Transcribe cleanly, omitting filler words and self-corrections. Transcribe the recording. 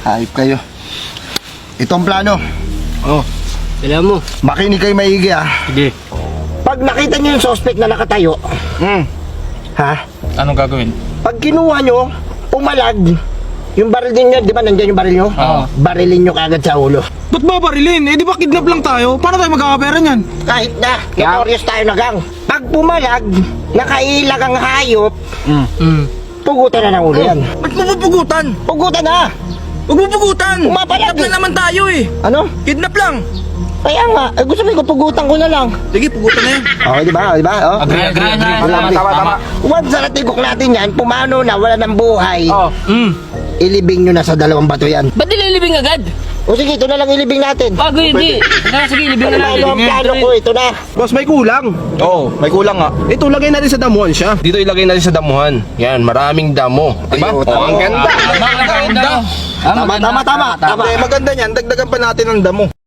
Hayop kayo. Ito ang plano. Oh, alam mo. Makinig kayo maigi ah. Sige. Pag nakita nyo yung suspect na nakatayo, ha? Anong gagawin? Pag kinuha nyo, pumalag, yung baril din nyo, di ba nandyan yung baril nyo? Oo. Barilin nyo kagad sa ulo. Ba't ba barilin? Eh di ba kidnap lang tayo? Paano tayo magkakapera niyan? Kahit na, notorious tayo na gang. Pag pumalag, nakailag ang hayop, pugutan na ng ulo yan. Ba't mo pupugutan? Pugutan na! Huwag mo pugutan! Pumapalag Kidnap lang naman tayo eh! Ano? Kidnap lang! Kaya nga, gusto mo ko pugutan ko na lang. Sige, pugutan na yan. Okay, di ba? Di ba? Oh. Agree. Tama. Once na natigok natin yan, pumano na, wala ng buhay, ilibing nyo na sa dalawang bato yan. Ba't nililibing agad? O sige, ito na lang ilibing natin. Bago hindi. Tara, sige, libing na Ano ang plano ko, ito na. Boss, may kulang. Oo, may kulang nga. Ito, lagay natin sa damuhan siya. Dito ilagay natin sa damuhan. Yan, maraming damo. Diba? Ay, Oh, ang ganda. Tama. Maganda niyan, dagdagan pa natin ng damo.